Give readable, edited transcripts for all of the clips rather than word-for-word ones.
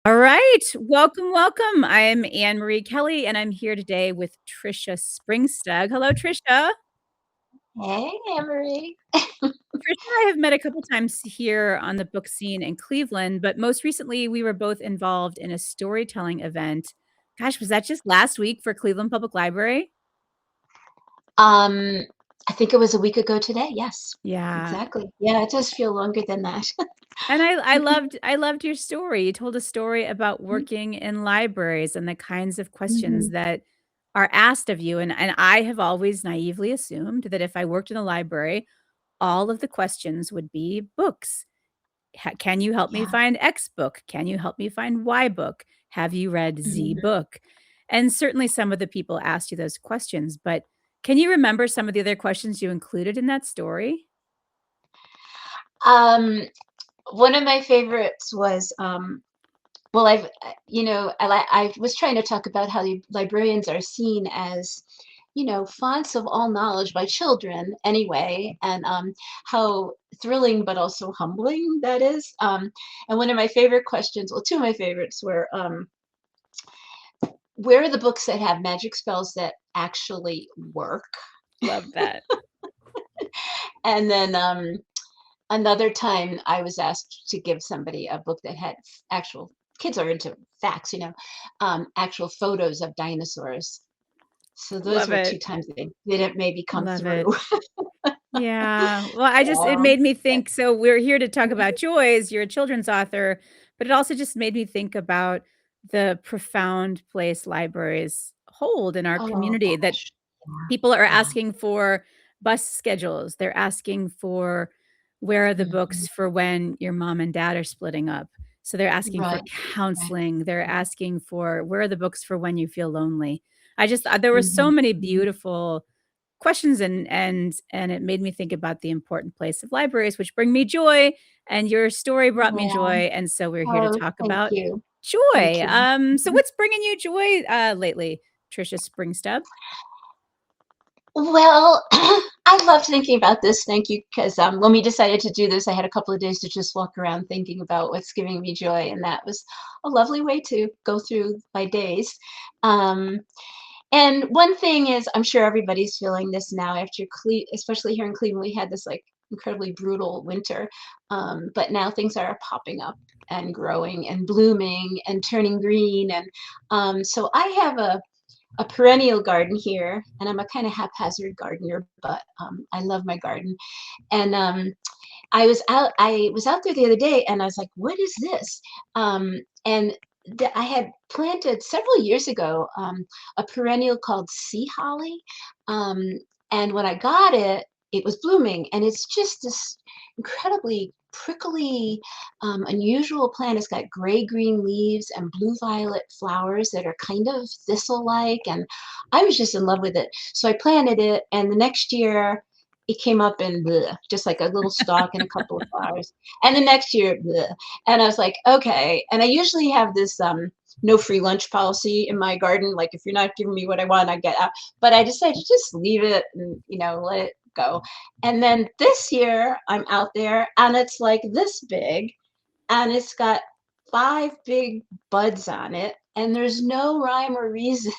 All right. Welcome, welcome. I'm Annmarie Kelly, and I'm here today with Tricia Springstubb. Hello, Tricia. Hey, Annmarie. Tricia and I have met a couple times here on the book scene in Cleveland, but most recently we were both involved in a storytelling event. Gosh, was that just last week for Cleveland Public Library? Um, I think it was a week ago today. Yes, Yeah. exactly. Yeah, it does feel longer than that. And I loved your story. You told a story about working in libraries and the kinds of questions Mhm. that are asked of you. And I have always naively assumed that if I worked in a library, all of the questions would be books. Can you help me Yeah. find X book? Can you help me find Y book? Have you read Z Mhm. book? And certainly some of the people asked you those questions, but can you remember some of the other questions you included in that story? Um, One of my favorites was, well, I was trying to talk about how librarians are seen as, fonts of all knowledge by children anyway, and how thrilling but also humbling that is. And one of my favorite questions, well, two of my favorites were, where are the books that have magic spells that actually work? Love that. And then another time I was asked to give somebody a book that had actual kids are into facts, actual photos of dinosaurs. So those Love were two it. times they didn't maybe come Love through. it. Yeah. Well, it Yeah. made me think, so we're here to talk about joys. You're a children's author, but it also just made me think about the profound place libraries hold in our Oh community, that gosh. Yeah. people are Yeah. asking for bus schedules. They're asking for, where are the Mhm. books for when your mom and dad are splitting up? So they're asking for Right. Right. counseling. They're asking for, where are the books for when you feel lonely? I just there were so Mhm. many Mhm. beautiful questions, and it made me think about the important place of libraries, which bring me joy, and your story brought me Yeah. joy, and so we're here to Oh, talk thank about you. Thank joy. you. So what's bringing you joy lately, Tricia Springstubb? Well, I love thinking about this. Thank you, because when we decided to do this, I had a couple of days to just walk around thinking about what's giving me joy, and that was a lovely way to go through my days. Um, and one thing is, I'm sure everybody's feeling this now after especially here in Cleveland, we had this like incredibly brutal winter, but now things are popping up and growing and blooming and turning green, and so I have a perennial garden here, and I'm a kind of haphazard gardener, but I love my garden. And I was out there the other day, and I was like, "What is this?" And I had planted several years ago a perennial called sea holly, um, and when I got it, it was blooming, and it's just this incredibly prickly, unusual plant. It's got gray-green leaves and blue-violet flowers that are kind of thistle-like, and I was just in love with it. So I planted it, and the next year it came up and bleh, just like a little stalk and a couple of flowers. And the next year, bleh. And I was like, okay. And I usually have this no free lunch policy in my garden. Like if you're not giving me what I want, I get out. But I decided to just leave it and let it go. And then this year I'm out there and it's like this big and it's got 5 big buds on it. And there's no rhyme or reason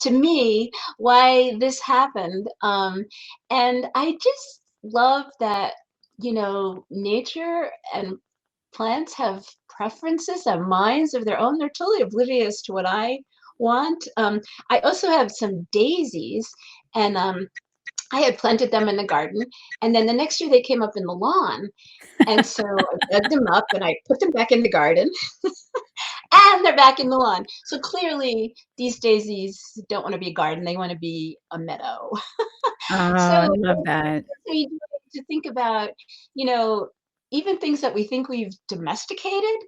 to me why this happened. And I just love that, nature and plants have preferences and minds of their own. They're totally oblivious to what I want. I also have some daisies, and I had planted them in the garden. And then the next year they came up in the lawn. And so I dug them up and I put them back in the garden and they're back in the lawn. So clearly, these daisies don't want to be a garden; they want to be a meadow. Oh, So, I love that. so you do have to think about, you know, even things that we think we've domesticated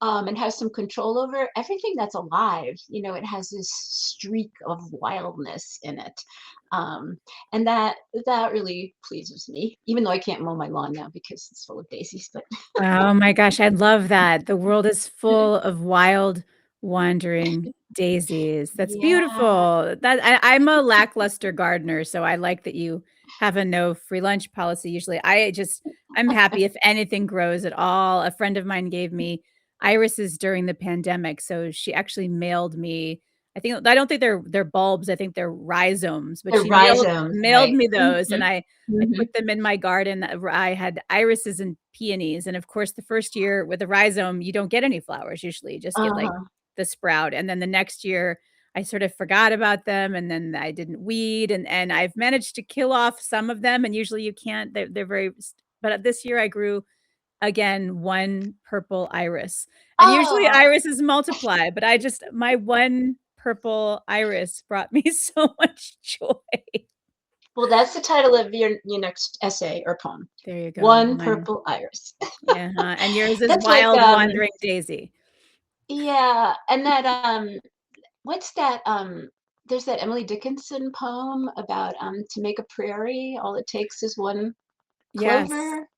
and have some control over. Everything that's alive, it has this streak of wildness in it, um, and that really pleases me. Even though I can't mow my lawn now because it's full of daisies, but Oh my gosh, I love that. The world is full of wild, wandering daisies. That's yeah. beautiful. I'm a lackluster gardener, so I like that you have a no free lunch policy. Usually, I'm happy if anything grows at all. A friend of mine gave me irises during the pandemic, so she actually mailed me I don't think they're bulbs, I think they're rhizomes, but The she rhizomes, mailed right. me those, and Mhm, I mhm. put them in my garden. I had irises and peonies, and of course, the first year with the rhizome, you don't get any flowers usually, you just get, like, Uh-huh. the sprout, and then the next year, I sort of forgot about them, and then I didn't weed, and I've managed to kill off some of them, and usually you can't, they're very but this year I grew, again, 1 purple iris, and usually Oh, irises multiply, but I just my 1 purple iris brought me so much joy. well, that's the title of your next essay or poem. There you go, One 1. purple iris. Yeah, and yours is That's like, Wild Wandering Daisy. yeah, and that, what's that, there's that Emily Dickinson poem about, to make a prairie, all it takes is one Yes. clover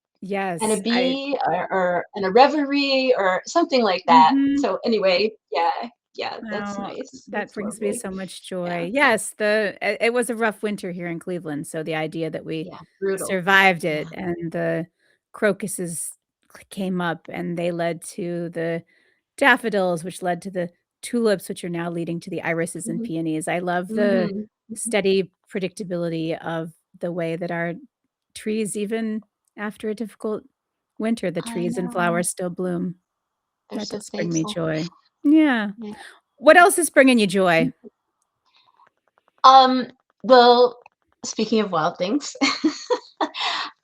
and a Yes, I bee or and a reverie or something like that. Mhm. So anyway, yeah, yeah, that's Oh, nice. that That's brings me lovely. so much Yeah, joy. Yes, it was a rough winter here in Cleveland, so the idea that we yeah, brutal. survived it Yeah. and the crocuses came up and they led to the daffodils, which led to the tulips, which are now leading to the irises and Mhm, peonies. I love the mhm, mhm. steady predictability of the way that our trees, even after a difficult winter, the I trees and know. flowers still bloom. They're That so does bring me faithful. joy. Yeah. Yeah. What else is bringing you joy? Um, well, speaking of wild things,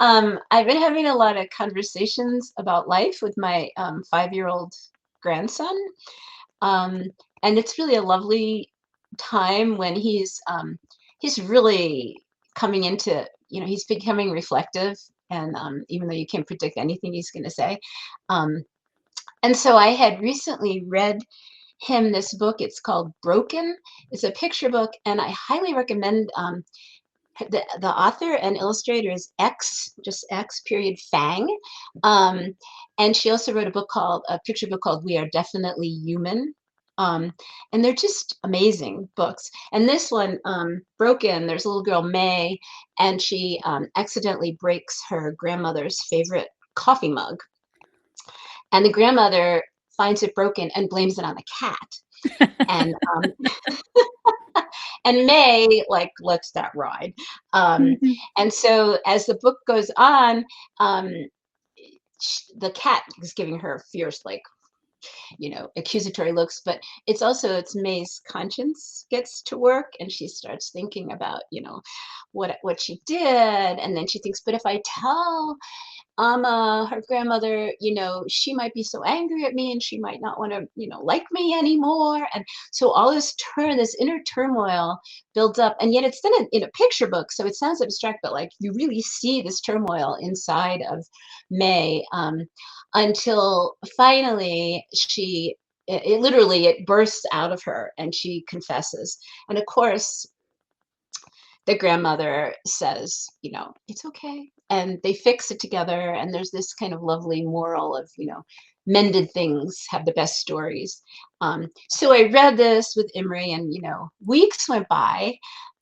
I've been having a lot of conversations about life with my 5-year-old grandson. Um, and it's really a lovely time when he's really coming into, he's becoming reflective. And even though you can't predict anything he's going to say. Um, and so I had recently read him this book. It's called Broken. It's a picture book, and I highly recommend. The author and illustrator is X, just X period Fang, um, and she also wrote a picture book called We Are Definitely Human. Um, and they're just amazing books. And this one, Broken, there's a little girl May, and she accidentally breaks her grandmother's favorite coffee mug, and the grandmother finds it broken and blames it on the cat. And and May like lets that ride. Mhm. And so as the book goes on, um, the cat is giving her fierce, like, accusatory looks, but it's May's conscience gets to work, and she starts thinking about, what she did, and then she thinks, but if I tell her grandmother, she might be so angry at me and she might not want to, like me anymore. And so all this inner turmoil builds up. And yet it's done in a picture book. So it sounds abstract, but like you really see this turmoil inside of May, until finally it literally it bursts out of her and she confesses. And of course, the grandmother says, it's okay. And they fix it together. And there's this kind of lovely moral of, mended things have the best stories. So I read this with Imre, and, weeks went by.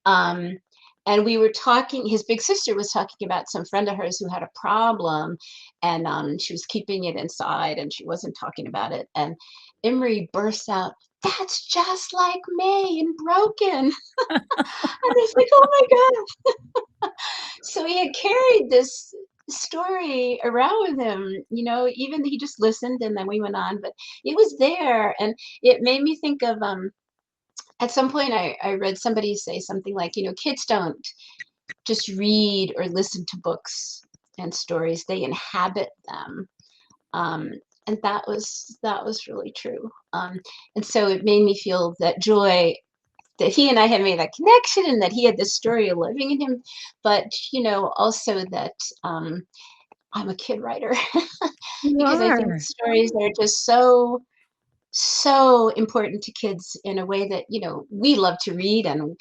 Um, and we were talking, his big sister was talking about some friend of hers who had a problem, and she was keeping it inside and she wasn't talking about it. And Imre bursts out, that's just like May and Broken. I was like, "Oh my god." So he had carried this story around with him, even he just listened and then we went on, but it was there, and it made me think of, at some point I read somebody say something like, kids don't just read or listen to books and stories, they inhabit them. Um, and that was really true. And so it made me feel that joy that he and I had made that connection and that he had this story living in him, but also that I'm a kid writer You because I think are. stories are just so so important to kids in a way that we love to read, and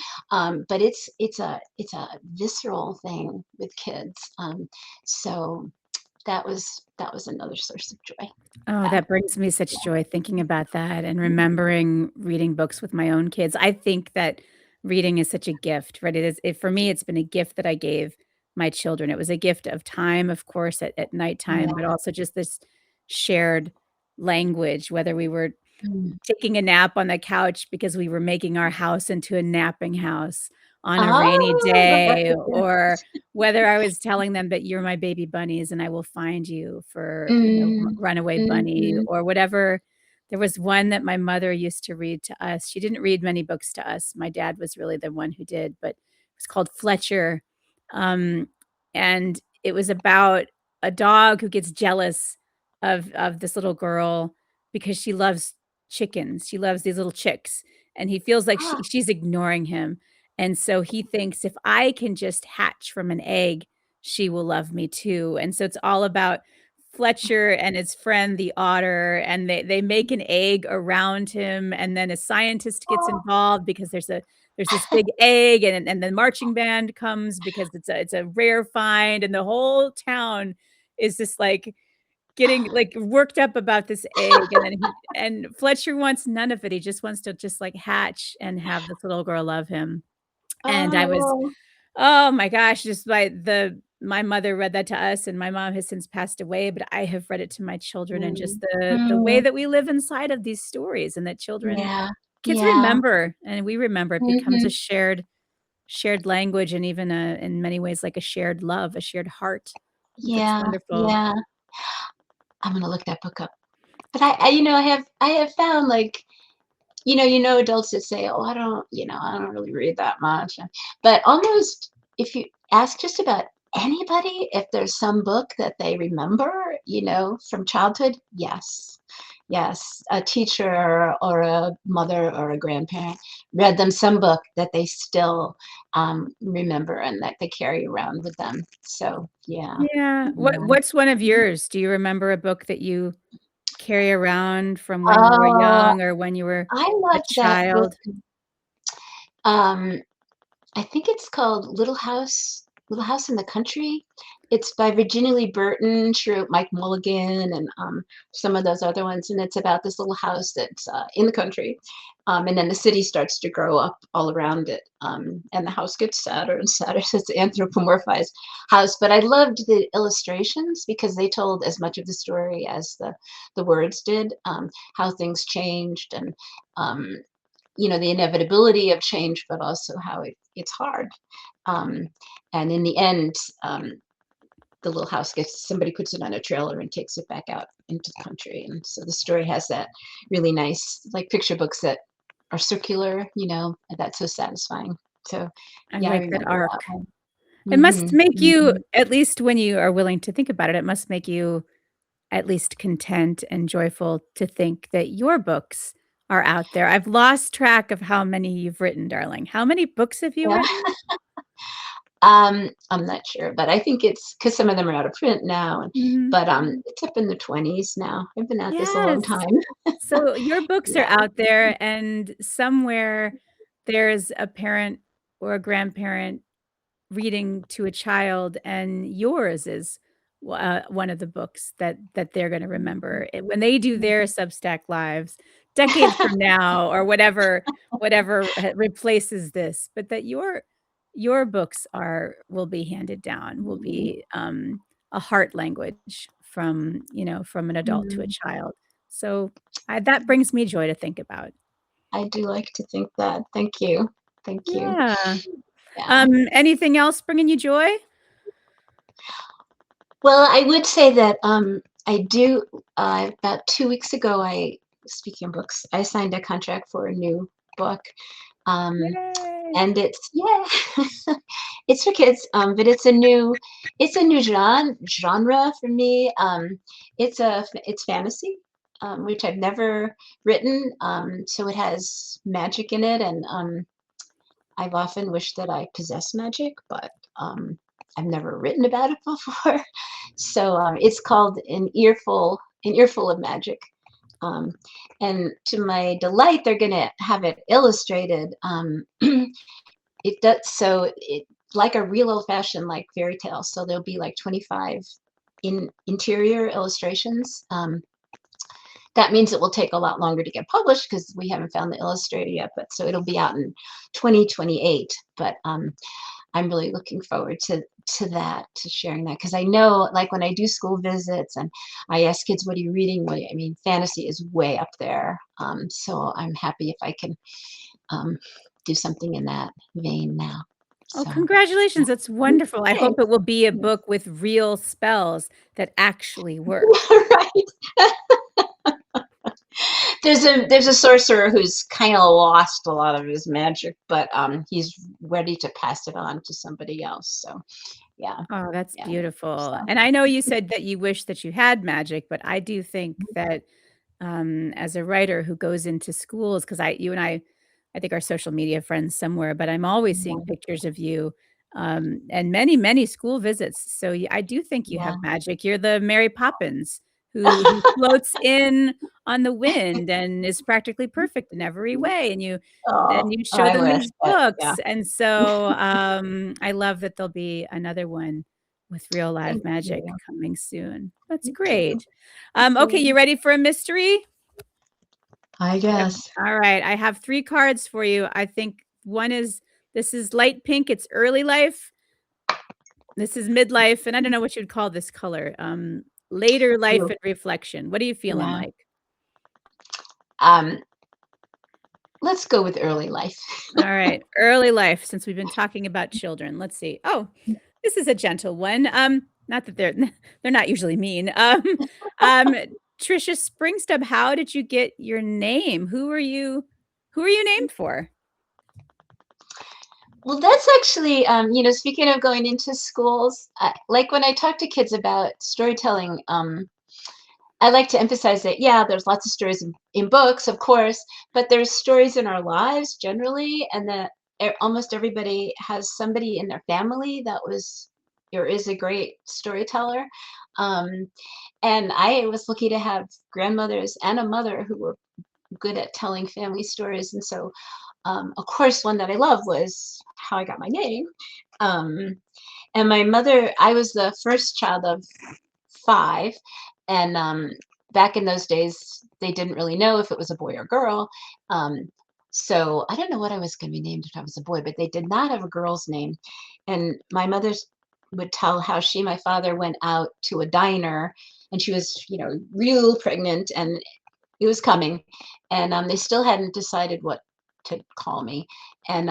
but it's a visceral thing with kids. So that was another source of joy. Oh, Yeah, that brings me such yeah. joy thinking about that and Mhm. remembering reading books with my own kids. I think that reading is such a gift, right? For me, it's been a gift that I gave my children. It was a gift of time, of course, at nighttime, but Yeah. also just this shared language, whether we were Mm. taking a nap on the couch because we were making our house into a napping house on a rainy Oh, I love that day, picture. or whether I was telling them that you're my baby bunnies and I will find you for, Mm. runaway bunny Mhm. or whatever. There was one that my mother used to read to us. She didn't read many books to us. My dad was really the one who did, but it was called Fletcher. Um, and it was about a dog who gets jealous of this little girl because she loves chickens. She loves these little chicks, and he feels like Ah, she's ignoring him, and so he thinks, "If I can just hatch from an egg, she will love me too," and so it's all about Fletcher and his friend, the otter, and they make an egg around him, and then a scientist gets oh. involved because there's this big egg, and the marching band comes because it's a rare find, and the whole town is just, like, getting, like, worked up about this egg, and then Fletcher wants none of it, he just wants to just, like, hatch and have this little girl love him, and I was Oh. oh my gosh, just my mother read that to us, and my mom has since passed away, but I have read it to my children, and just Mm. the way Mm. that we live inside of these stories and that Yeah. kids Yeah. remember, and we remember, it becomes a Mhm. shared language and even in many ways, like a shared love, a shared heart. That's Yeah. wonderful. Yeah. I'm gonna look that book up. But I have found, like, adults that say, "Oh, I don't really read that much." But almost if you ask just about anybody if there's some book that they remember, from childhood, yes. Yes, a teacher or a mother or a grandparent read them some book that they still remember and that they carry around with them. So, yeah. Yeah. Yeah. What's one of yours? Do you remember a book that you carry around from when you were Oh, young or when you were I a loved that book. child? Um, I think it's called Little House in the Country. It's by Virginia Lee Burton. She wrote Mike Mulligan and some of those other ones, and it's about this little house that's in the country, and then the city starts to grow up all around it, and the house gets sadder and sadder. So it's an anthropomorphized house, but I loved the illustrations because they told as much of the story as the words did, how things changed and um, the inevitability of change, but also how it's hard. Um, and in the end, um, the little house gets somebody puts it on a trailer and takes it back out into the country. And so the story has that really nice, like picture books that are circular, and that's so satisfying. So I yeah, I like that remember that arc. one. It must make you, Hmm. at least when you are willing to think about it, it must make you at least content and joyful to think that your books are out there. I've lost track of how many you've written, darling. How many books have you Yeah. written? I'm not sure, but I think it's because some of them are out of print now, Mhm. but it's up in the 20s now. I've been at this a long Yes. time. So your books are Yeah. out there, and somewhere there's a parent or a grandparent reading to a child, and yours is one of the books that they're gonna remember. When they do their Substack lives decades from now or whatever replaces this, but that your books will be handed down, will Mhm. be, a heart language from, from an adult to a Mm, child. So, that brings me joy to think about. I do like to think that. Thank you. Thank you. Yeah. Yeah. Anything else bringing you joy? Well, I would say that, I do about 2 weeks ago, speaking of books, I signed a contract for a new book, um, Yay. and it's yeah, it's for kids, but it's a new genre for me. It's fantasy, which I've never written, so it has magic in it, and, I've often wished that I possessed magic, but I've never written about it before. So it's called An Earful of Magic. Um, and to my delight, they're going to have it illustrated. It does so it like a real old fashioned like fairy tale. So there'll be like 25 interior illustrations. That means it will take a lot longer to get published because we haven't found the illustrator yet. But so it'll be out in 2028. But I'm really looking forward to that, to sharing that, because I know, like, when I do school visits and I ask kids, "What are you reading?" I mean, fantasy is way up there. So I'm happy if I can um, do something in that vein now. Oh, So, yeah. congratulations, that's wonderful. I hope it Thanks. will be a Thanks. book with real spells that actually work. Right. There's a sorcerer who's kind of lost a lot of his magic, but he's ready to pass it on to somebody else. So yeah, Oh, that's yeah. beautiful. So And I know you said that you wish that you had magic, but I do think that as a writer who goes into schools, because you and I think our social media friends somewhere, but I'm always seeing yeah, pictures of you and many, many school visits. So I do think you have yeah. magic. You're the Mary Poppins who floats in on the wind and is practically perfect in every way. And Oh, you show I them wish, these but yeah. books. And so I love that there'll be another one with real live Thank magic you. coming soon. That's Thank you. great. Thank Okay, you you. ready for a mystery? I Yep. guess. All right, I have 3 cards for you. I think one is this is light pink, it's early life. This is midlife, and I don't know what you'd call this color. Later life Blue. and reflection. What are you feeling Yeah. like? Um, let's go with early life. All right, early life, since we've been talking about children. Let's see. Oh, this is a gentle one. Not that they're they're not usually mean. Um, Tricia Springstubb, how did you get your name? Who are you named for? Well, that's actually, speaking of going into schools, like when I talk to kids about storytelling, I like to emphasize that, yeah, there's lots of stories in books, of course, but there's stories in our lives generally, and that almost everybody has somebody in their family that was or is a great storyteller. Um, and I was lucky to have grandmothers and a mother who were good at telling family stories. And so, of course, one that I love was how I got my name. Um, and my mother, I was the first child of 5, and, back in those days, they didn't really know if it was a boy or girl, so I don't know what I was gonna be named if I was a boy, but they did not have a girl's name, and my mother's would tell how she and my father went out to a diner, and she was, real pregnant, and it was coming, and, they still hadn't decided what to call me, and,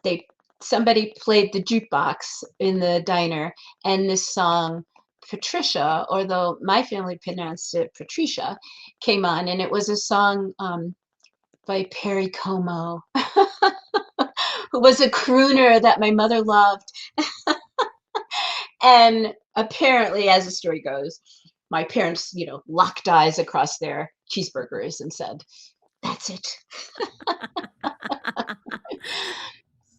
they somebody played the jukebox in the diner, and this song Patricia, although my family pronounced it Patricia, came on, and it was a song by Perry Como, who was a crooner that my mother loved. And apparently, as the story goes, my parents, locked eyes across their cheeseburgers and said, "That's it."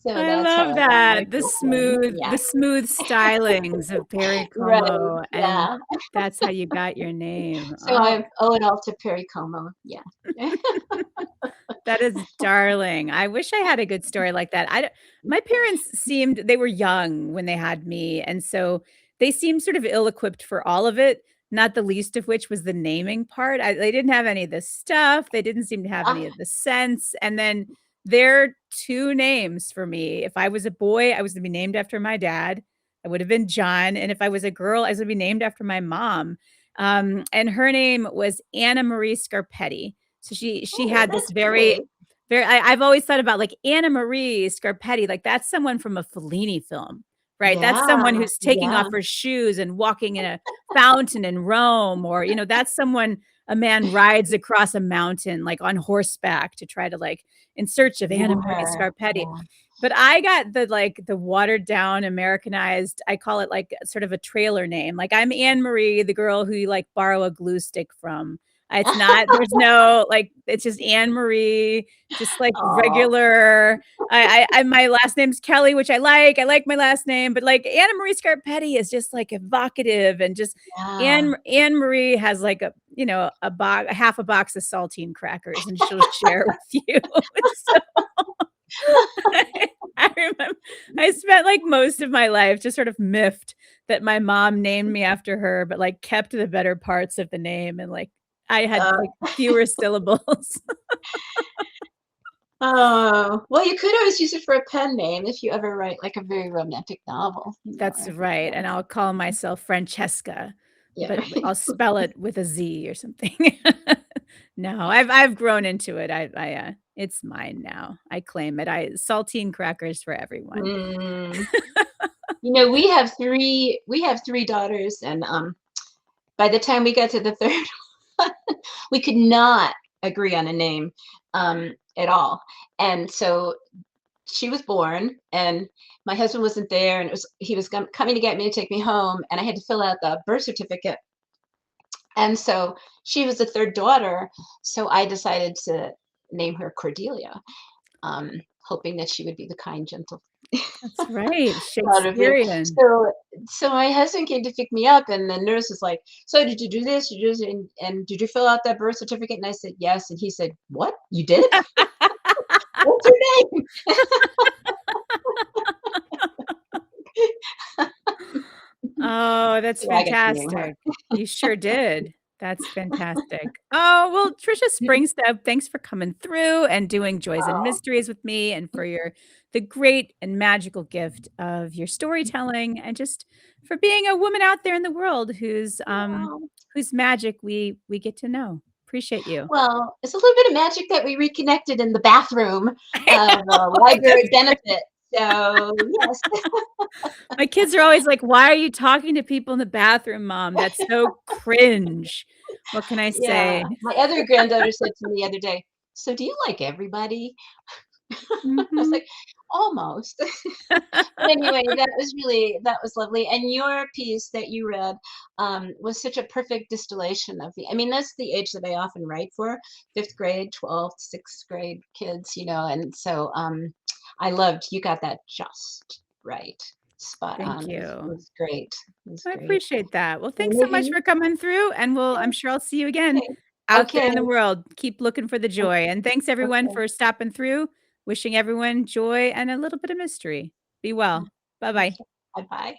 So I that's how love I got my that. first name. Yeah. The smooth stylings of Perry Right. Como, and Yeah. that's how you got your name. So Oh, I owe it all to Perry Como. Yeah. that is darling. I wish I had a good story like that. I don't My parents seemed they were young when they had me, and so they seemed sort of ill-equipped for all of it, not the least of which was the naming part. They didn't have any of the stuff, they didn't seem to have Ah, any of the sense, and then their 2 names for me. If I was a boy, I was gonna be named after my dad. I would have been John, and if I was a girl, I was gonna be named after my mom. And her name was Annmarie Scarpetti. So she oh, had this that's great. I've always thought about, like, Annamarie Scarpetti, like, that's someone from a Fellini film, right? That's someone Yeah, who's taking yeah. off her shoes and walking in a fountain in Rome, or, that's someone a man rides across a mountain, like, on horseback to try to, like, in search of Know Annamarie her. Scarpetti. Yeah. But I got the watered down, Americanized, I call it, like, sort of a trailer name, like, I'm Anne Marie, the girl who you, like, borrow a glue stick from. It's not there's no like, it's just Anne Marie, just, like, Oh, regular. My last name's Kelly, which I like my last name, but, like, Anna Marie Scarpetti is just, like, evocative, and just yeah. Anne Marie has, like, a half a box of saltine crackers, and she'll share with you. So I remember I spent, like, most of my life just sort of miffed that my mom named me after her, but, like, kept the better parts of the name, and, like, I had, Uh, like, fewer syllables. Oh, well, you could always use it for a pen name if you ever write, like, a very romantic novel, That's or right, yeah, and I'll call myself Francesca, yeah, but right. I'll spell it with a Z or something. No, I've grown into it. It's mine now. I claim it. I saltine crackers for everyone. Mm. We have 3 daughters, and, by the time we got to the 3rd one, we could not agree on a name, at all, and so she was born, and my husband wasn't there, and he was coming to get me to take me home, and I had to fill out the birth certificate, and so she was the 3rd daughter, so I decided to name her Cordelia, hoping that she would be the kind, gentle That's right, out of it. Shakespearean. So my husband came to pick me up, and the nurse was like, "So did you do this? Did you do this? And did you fill out that birth certificate?" And I said, "Yes." And he said, "What? You did? What's your name?" Oh, that's So I got to name her. fantastic. You sure did. That's fantastic. Oh, well, Tricia Springstubb, thanks for coming through and doing Joys and Oh, Mysteries with me and for the great and magical gift of your storytelling and just for being a woman out there in the world wow. whose magic we get to know. Appreciate you. Well, it's a little bit of magic that we reconnected in the bathroom I of a know, library that's benefit. So yes. my kids are always like, "Why are you talking to people in the bathroom, mom? That's so cringe." What can I Yeah. say? My other granddaughter said to me the other day, "So do you like everybody?" I was Mhm. like, "Almost." But anyway, that was lovely, and your piece that you read, was such a perfect distillation of I mean, that's the age that I often write for, 5th grade, 12th, 6th grade kids, and so, I loved you got that just right. Spot Thank on. It you. was great. It was I great. appreciate that. Well, So thanks so much maybe for coming through, and I'm yeah, sure I'll see you again okay. out there Okay, in the world. Keep looking for the joy, and thanks everyone okay, for stopping through. Wishing everyone joy and a little bit of mystery. Be well. Bye-bye. okay. Bye-bye.